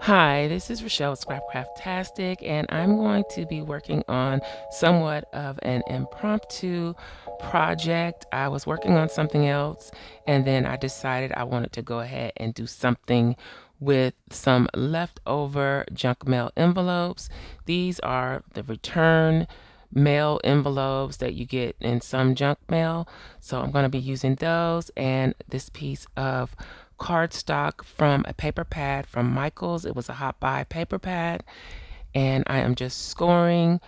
Hi, this is Rachelle with Scrapcraftastic, and I'm going to be working on somewhat of an impromptu project. I was working on something else, and then I decided I wanted to go ahead and do something with some leftover junk mail envelopes. These are the return mail envelopes that you get in some junk mail. So I'm going to be using those and this piece of cardstock from a paper pad from Michaels. It was a hot buy paper pad, and I am just scoring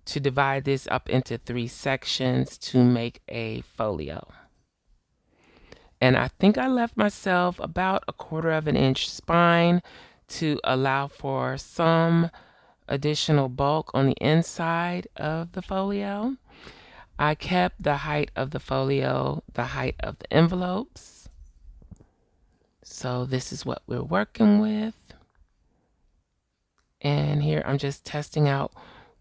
to divide this up into 3 sections to make a folio. And I think I left myself about 1/4 of an inch spine to allow for some additional bulk on the inside of the folio. I kept the height of the folio the height of the envelopes. So this is what we're working with. And here I'm just testing out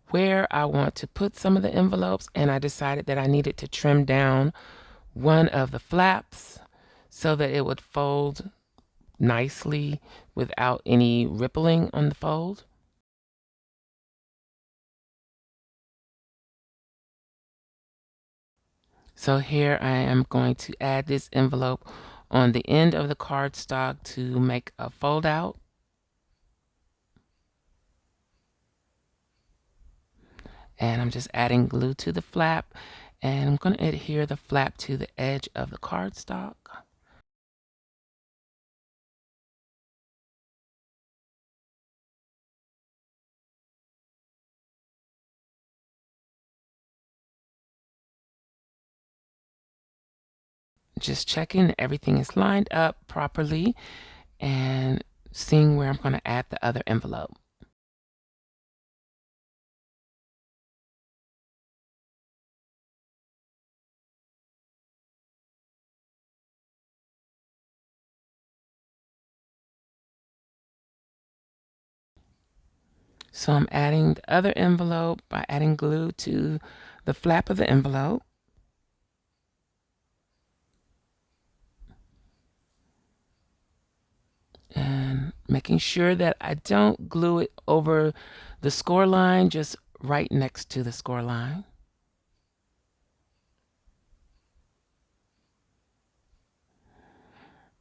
where I want to put some of the envelopes, and I decided that I needed to trim down one of the flaps so that it would fold nicely without any rippling on the fold. So here I am going to add this envelope on the end of the cardstock to make a fold out. And I'm just adding glue to the flap, and I'm going to adhere the flap to the edge of the cardstock. Just checking everything is lined up properly and seeing where I'm going to add the other envelope. So I'm adding the other envelope by adding glue to the flap of the envelope. And making sure that I don't glue it over the score line, just right next to the score line.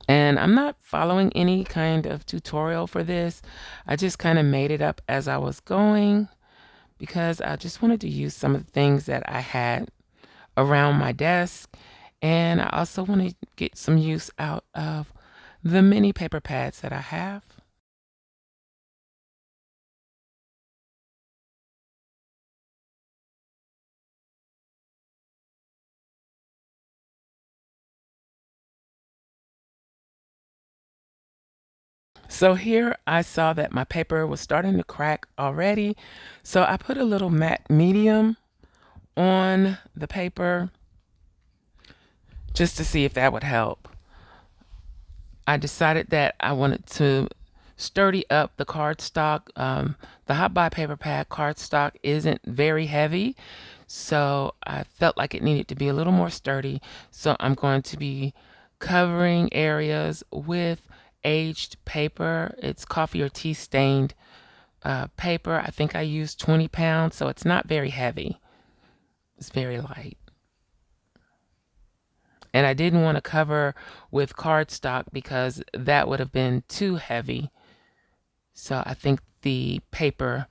And I'm not following any kind of tutorial for this. I just kind of made it up as I was going because I just wanted to use some of the things that I had around my desk. And I also want to get some use out of the mini paper pads that I have. So here I saw that my paper was starting to crack already. So I put a little matte medium on the paper just to see if that would help. I decided that I wanted to sturdy up the cardstock. The Hot Buy paper pad cardstock isn't very heavy, so I felt like it needed to be a little more sturdy. So I'm going to be covering areas with aged paper. It's coffee or tea stained paper. I think I used 20 pounds, so it's not very heavy. It's very light. And I didn't want to cover with cardstock because that would have been too heavy. So I think the paper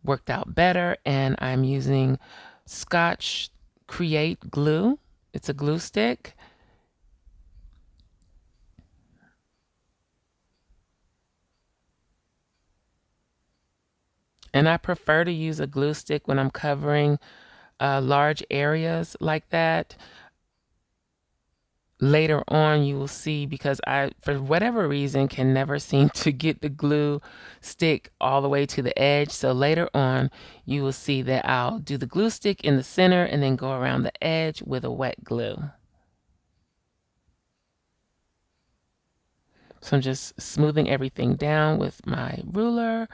worked out better, and I'm using Scotch Create glue. It's a glue stick. And I prefer to use a glue stick when I'm covering large areas like that. Later on you will see, because I, for whatever reason, can never seem to get the glue stick all the way to the edge. So later on you will see that I'll do the glue stick in the center and then go around the edge with a wet glue. So I'm just smoothing everything down with my ruler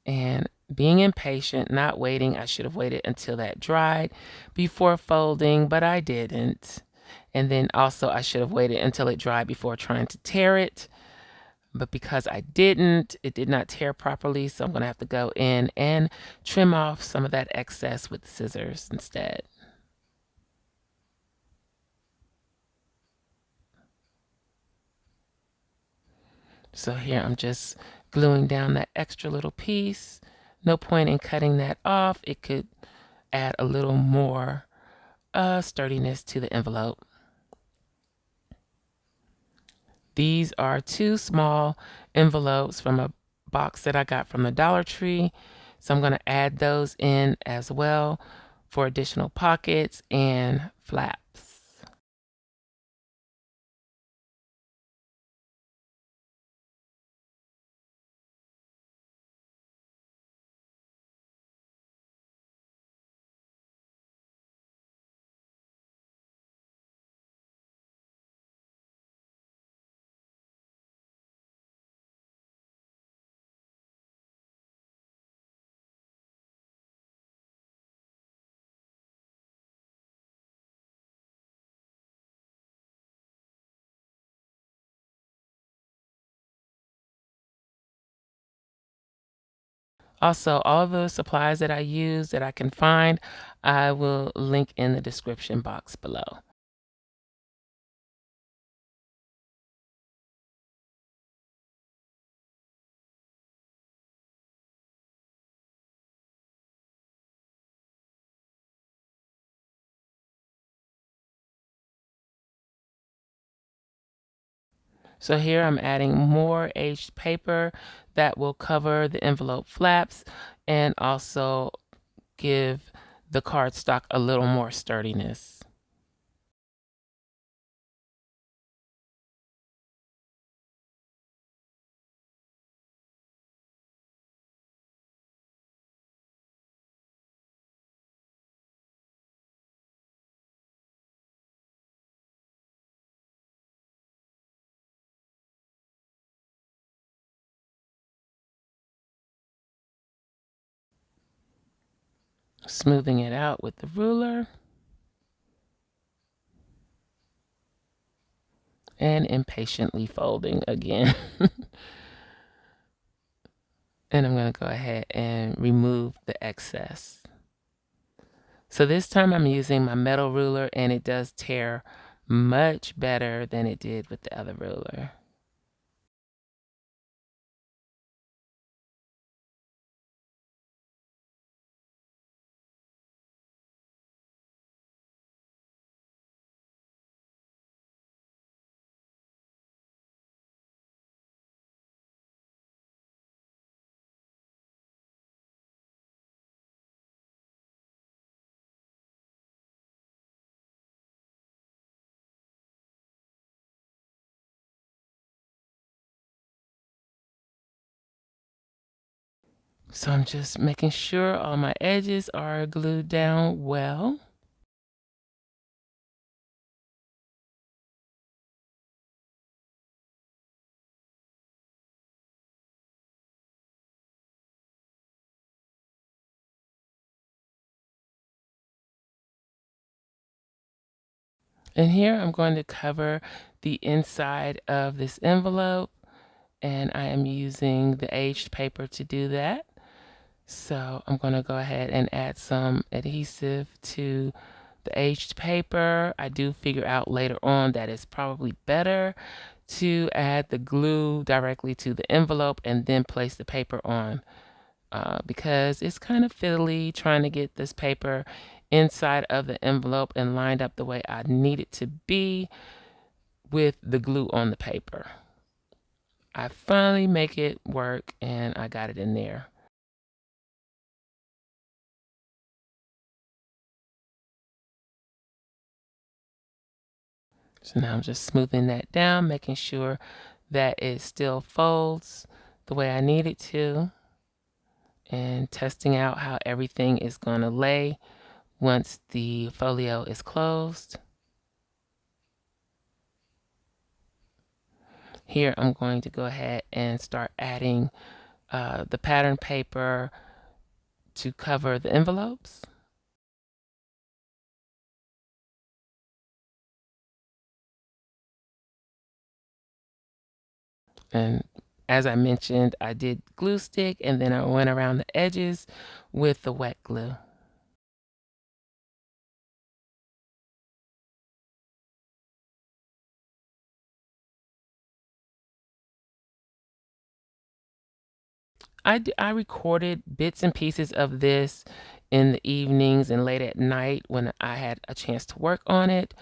and being impatient, not waiting. I should have waited until that dried before folding, but I didn't. And then also I should have waited until it dried before trying to tear it. But because I didn't, it did not tear properly, so I'm going to have to go in and trim off some of that excess with scissors instead. So here I'm just gluing down that extra little piece. No point in cutting that off. It could add a little more sturdiness to the envelope. These are 2 small envelopes from a box that I got from the Dollar Tree. So I'm going to add those in as well for additional pockets and flaps. Also, all of the supplies that I use that I can find, I will link in the description box below. So here I'm adding more aged paper that will cover the envelope flaps and also give the cardstock a little more sturdiness. Smoothing it out with the ruler and impatiently folding again. And I'm going to go ahead and remove the excess. So this time I'm using my metal ruler and it does tear much better than it did with the other ruler. So I'm just making sure all my edges are glued down well. And here I'm going to cover the inside of this envelope, and I am using the aged paper to do that. So I'm going to go ahead and add some adhesive to the aged paper. I do figure out later on that it's probably better to add the glue directly to the envelope and then place the paper on, because it's kind of fiddly trying to get this paper inside of the envelope and lined up the way I need it to be with the glue on the paper. I finally make it work and I got it in there. So now I'm just smoothing that down, making sure that it still folds the way I need it to, and testing out how everything is going to lay once the folio is closed. Here I'm going to go ahead and start adding the pattern paper to cover the envelopes. And as I mentioned, I did glue stick and then I went around the edges with the wet glue. I recorded bits and pieces of this in the evenings and late at night when I had a chance to work on it.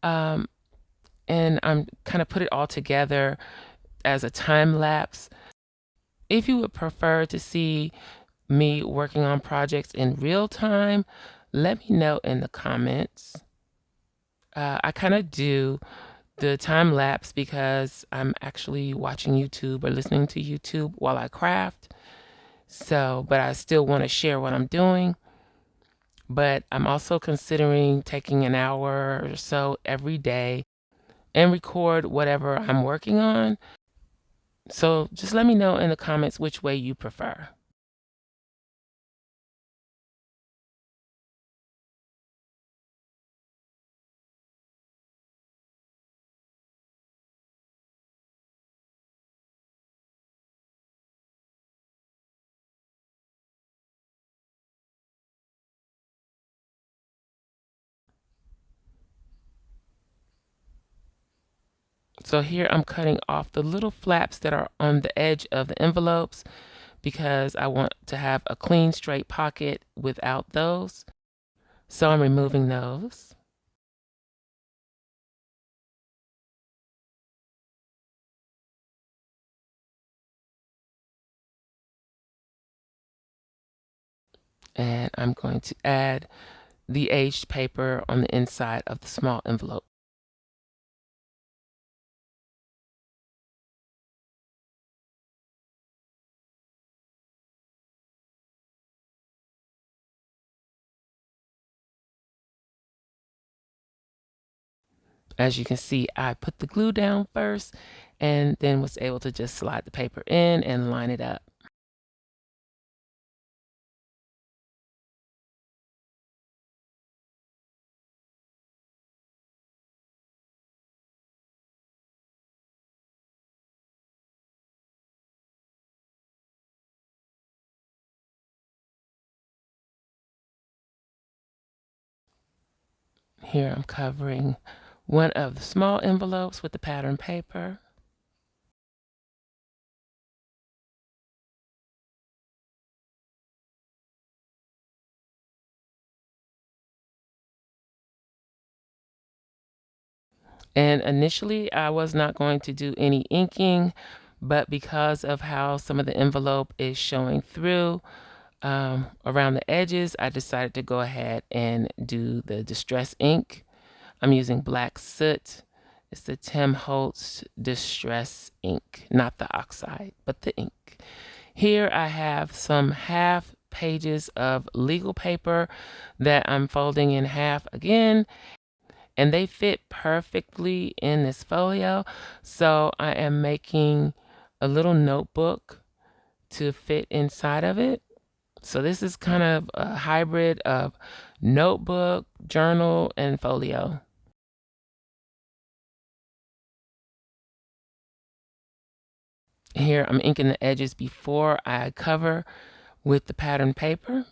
Um, and I'm kind of put it all together as a time lapse. If you would prefer to see me working on projects in real time, let me know in the comments. I kind of do the time lapse because I'm actually watching YouTube or listening to YouTube while I craft. So, but I still want to share what I'm doing. But I'm also considering taking an hour or so every day and record whatever I'm working on. So just let me know in the comments which way you prefer. So here I'm cutting off the little flaps that are on the edge of the envelopes because I want to have a clean straight pocket without those. So I'm removing those. And I'm going to add the aged paper on the inside of the small envelope. As you can see, I put the glue down first and then was able to just slide the paper in and line it up. Here I'm covering one of the small envelopes with the pattern paper. And initially, I was not going to do any inking, but because of how some of the envelope is showing through around the edges, I decided to go ahead and do the distress ink. I'm using black soot. It's the Tim Holtz Distress ink, not the oxide, but the ink. Here I have some half pages of legal paper that I'm folding in half again, and they fit perfectly in this folio. So I am making a little notebook to fit inside of it. So this is kind of a hybrid of notebook, journal, and folio. Here I'm inking the edges before I cover with the pattern paper.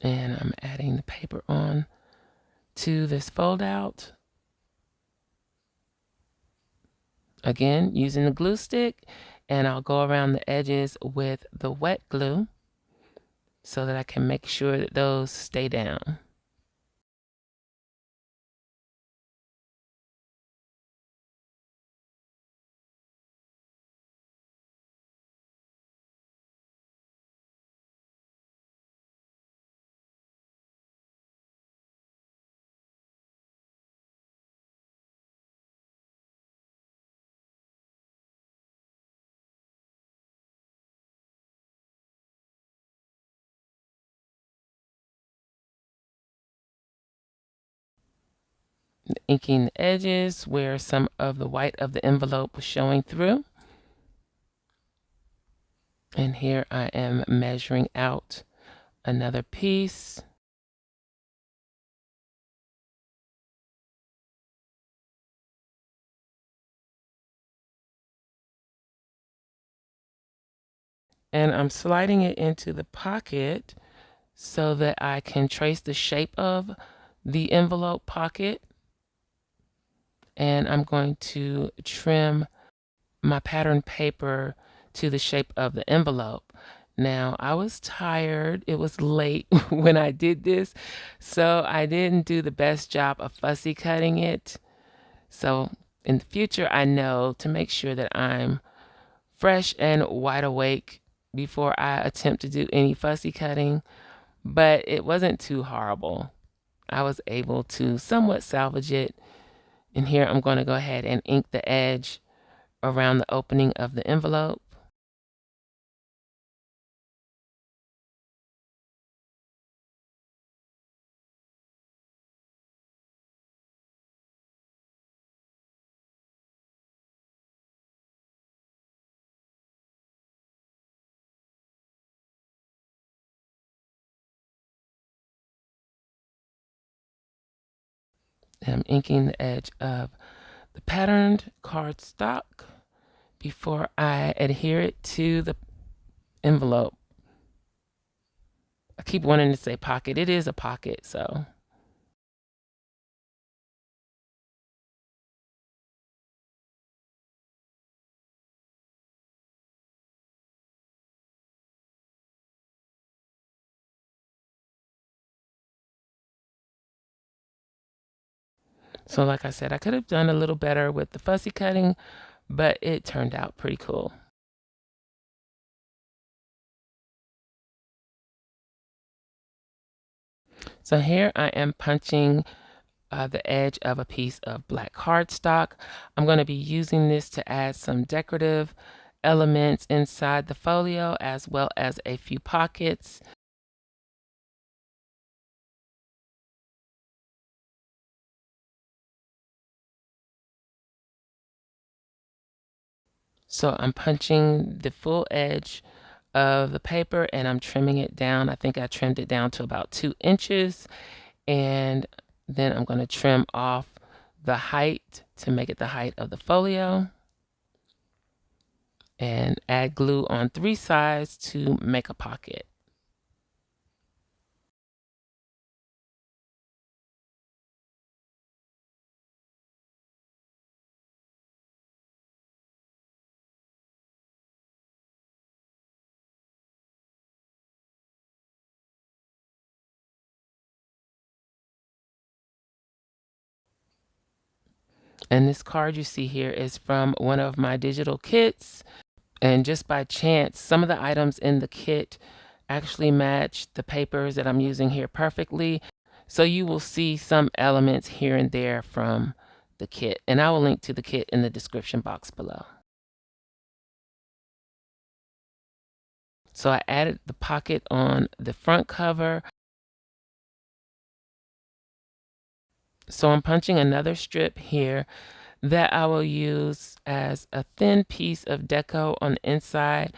And I'm adding the paper on to this fold out. Again, using the glue stick, and I'll go around the edges with the wet glue so that I can make sure that those stay down. inking the edges where some of the white of the envelope was showing through. And here I am measuring out another piece. And I'm sliding it into the pocket so that I can trace the shape of the envelope pocket. And I'm going to trim my pattern paper to the shape of the envelope. Now, I was tired. It was late when I did this, so I didn't do the best job of fussy cutting it. So in the future, I know to make sure that I'm fresh and wide awake before I attempt to do any fussy cutting, but it wasn't too horrible. I was able to somewhat salvage it. And here I'm going to go ahead and ink the edge around the opening of the envelope. I'm inking the edge of the patterned cardstock before I adhere it to the envelope. I keep wanting to say pocket. It is a pocket, so. So like I said, I could have done a little better with the fussy cutting, but it turned out pretty cool. So here I am punching the edge of a piece of black cardstock. I'm going to be using this to add some decorative elements inside the folio as well as a few pockets. So I'm punching the full edge of the paper and I'm trimming it down. I think I trimmed it down to about 2 inches, and then I'm going to trim off the height to make it the height of the folio and add glue on 3 sides to make a pocket. And this card you see here is from one of my digital kits. And just by chance, some of the items in the kit actually match the papers that I'm using here perfectly. So you will see some elements here and there from the kit. And I will link to the kit in the description box below. So I added the pocket on the front cover. So I'm punching another strip here that I will use as a thin piece of deco on the inside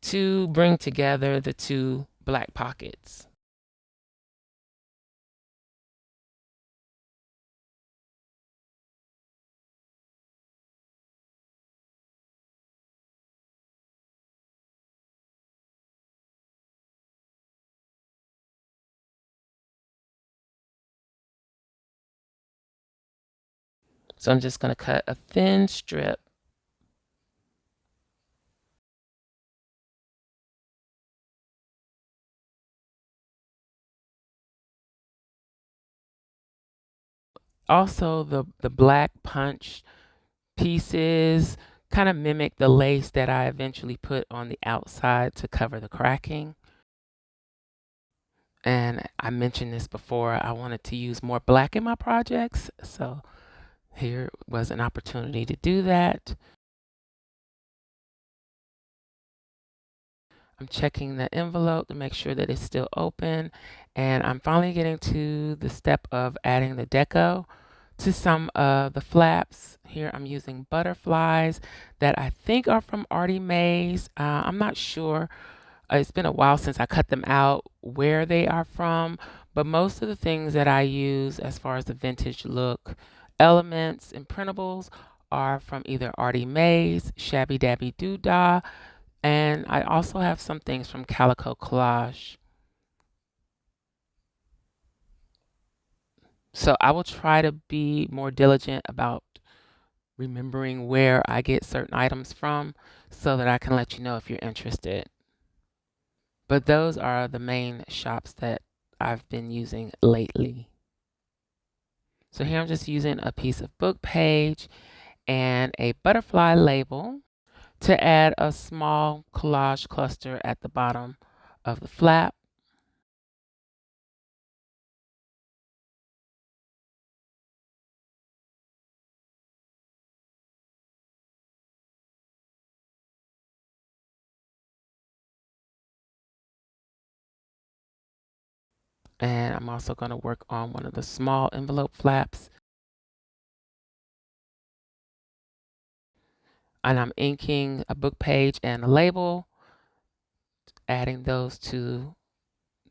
to bring together the 2 black pockets. So I'm just going to cut a thin strip. Also, the black punch pieces kind of mimic the lace that I eventually put on the outside to cover the cracking. And I mentioned this before, I wanted to use more black in my projects, so here was an opportunity to do that. I'm checking the envelope to make sure that it's still open, and I'm finally getting to the step of adding the deco to some of the flaps. Here I'm using butterflies that I think are from Artie Mays. I'm not sure. It's been a while since I cut them out where they are from, but most of the things that I use as far as the vintage look elements and printables are from either Artie Mays, Shabby Dabby Doodah, and I also have some things from Calico Collage. So I will try to be more diligent about remembering where I get certain items from so that I can let you know if you're interested. But those are the main shops that I've been using lately. So here I'm just using a piece of book page and a butterfly label to add a small collage cluster at the bottom of the flap. And I'm also going to work on one of the small envelope flaps. And I'm inking a book page and a label, adding those to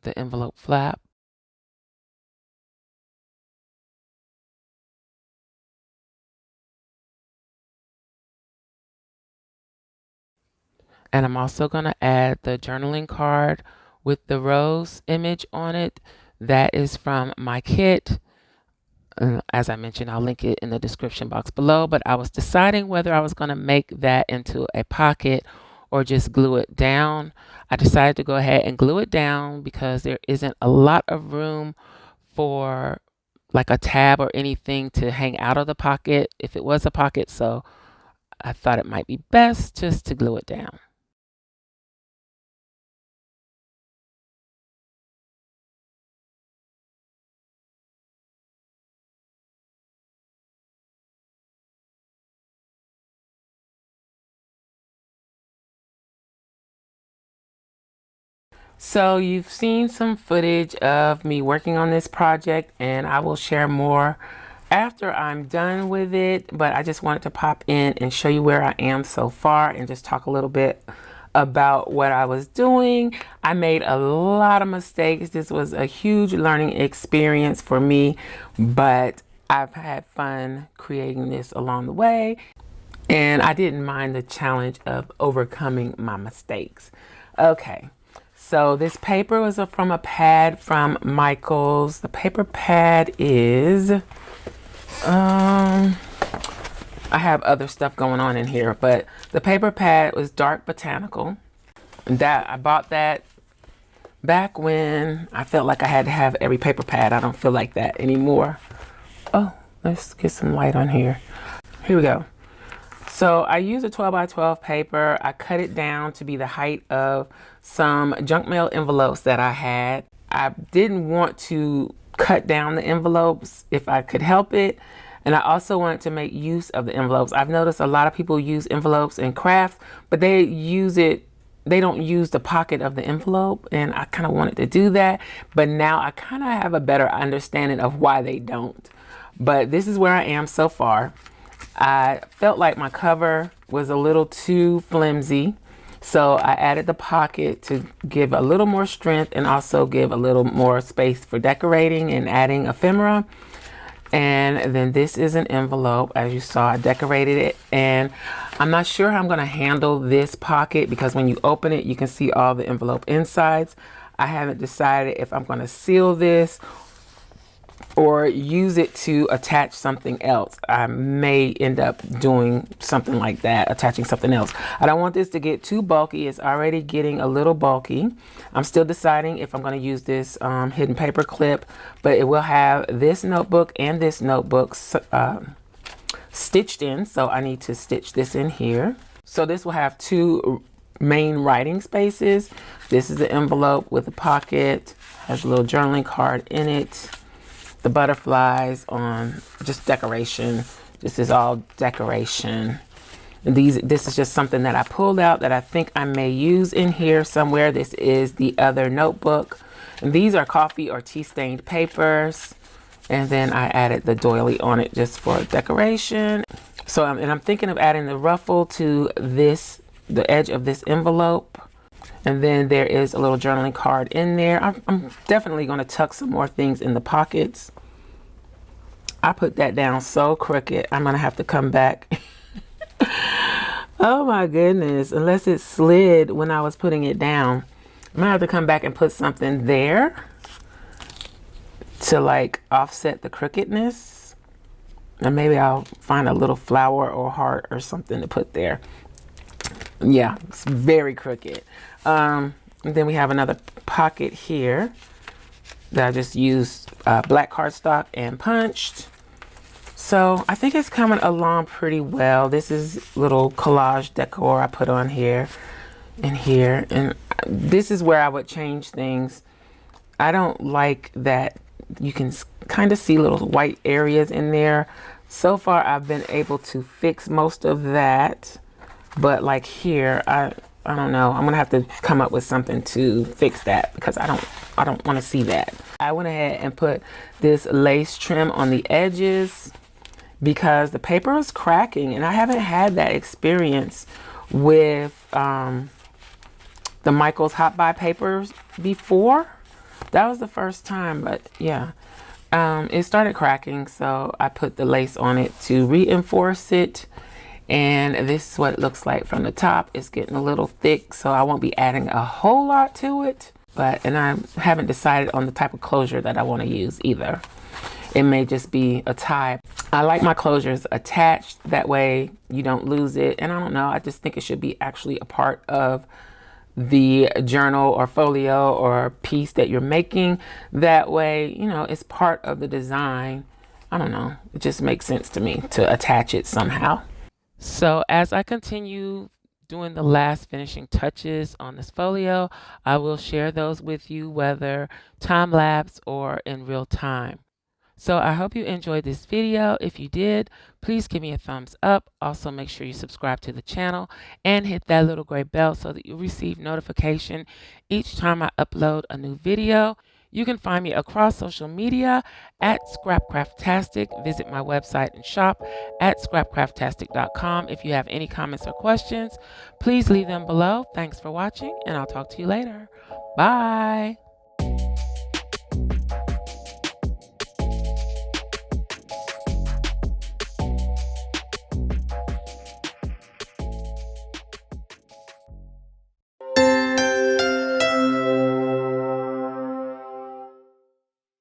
the envelope flap. And I'm also going to add the journaling card with the rose image on it. That is from my kit. As I mentioned, I'll link it in the description box below, but I was deciding whether I was going to make that into a pocket or just glue it down. I decided to go ahead and glue it down because there isn't a lot of room for like a tab or anything to hang out of the pocket if it was a pocket, so I thought it might be best just to glue it down. So you've seen some footage of me working on this project, and I will share more after I'm done with it, but I just wanted to pop in and show you where I am so far and just talk a little bit about what I was doing. I made a lot of mistakes. This was a huge learning experience for me, but I've had fun creating this along the way, and I didn't mind the challenge of overcoming my mistakes. Okay. So this paper was from a pad from Michaels. The paper pad is, I have other stuff going on in here, but the paper pad was dark botanical. That I bought that back when I felt like I had to have every paper pad. I don't feel like that anymore. Oh, let's get some light on here. Here we go. So I used a 12 by 12 paper. I cut it down to be the height of some junk mail envelopes that I had. I didn't want to cut down the envelopes if I could help it. And I also wanted to make use of the envelopes. I've noticed a lot of people use envelopes in crafts, but they don't use the pocket of the envelope. And I kind of wanted to do that. But now I kind of have a better understanding of why they don't. But this is where I am so far. I felt like my cover was a little too flimsy, so I added the pocket to give a little more strength and also give a little more space for decorating and adding ephemera. And then this is an envelope. As you saw, I decorated it, and I'm not sure how I'm going to handle this pocket because when you open it, you can see all the envelope insides. I haven't decided if I'm going to seal this or use it to attach something else. I may end up doing something like that, attaching something else. I don't want this to get too bulky. It's already getting a little bulky. I'm still deciding if I'm going to use this hidden paper clip, but it will have this notebook and this notebook stitched in, so I need to stitch this in here. So this will have two main writing spaces. This is the envelope with a pocket, has a little journaling card in it. The butterflies on just decoration. This is all decoration. And this is just something that I pulled out that I think I may use in here somewhere. This is the other notebook. And these are coffee or tea stained papers. And then I added the doily on it just for decoration. So, and I'm thinking of adding the ruffle to this, the edge of this envelope. And then there is a little journaling card in there. I'm definitely going to tuck some more things in the pockets. I put that down so crooked. I'm going to have to come back. Oh my goodness. Unless it slid when I was putting it down. I'm going to have to come back and put something there to like offset the crookedness. And maybe I'll find a little flower or heart or something to put there. Yeah, it's very crooked. And then we have another pocket here that I just used black cardstock and punched. So I think it's coming along pretty well. This is little collage decor I put on here and here. And this is where I would change things. I don't like that you can kind of see little white areas in there. So far I've been able to fix most of that. But like here, I don't know. I'm gonna have to come up with something to fix that because I don't want to see that. I went ahead and put this lace trim on the edges because the paper is cracking, and I haven't had that experience with the Michaels Hot Buy papers before. That was the first time, but yeah, it started cracking, so I put the lace on it to reinforce it. And this is what it looks like from the top. It's getting a little thick, so I won't be adding a whole lot to it. And I haven't decided on the type of closure that I want to use either. It may just be a tie. I like my closures attached. That way you don't lose it. And I don't know, I just think it should be actually a part of the journal or folio or piece that you're making. That way, you know, it's part of the design. I don't know. It just makes sense to me to attach it somehow. So as I continue doing the last finishing touches on this folio, I will share those with you, whether time lapse or in real time. So I hope you enjoyed this video. If you did, please give me a thumbs up. Also make sure you subscribe to the channel and hit that little gray bell so that you receive notification each time I upload a new video. You can find me across social media at Scrapcraftastic. Visit my website and shop at scrapcraftastic.com. If you have any comments or questions, please leave them below. Thanks for watching, and I'll talk to you later. Bye.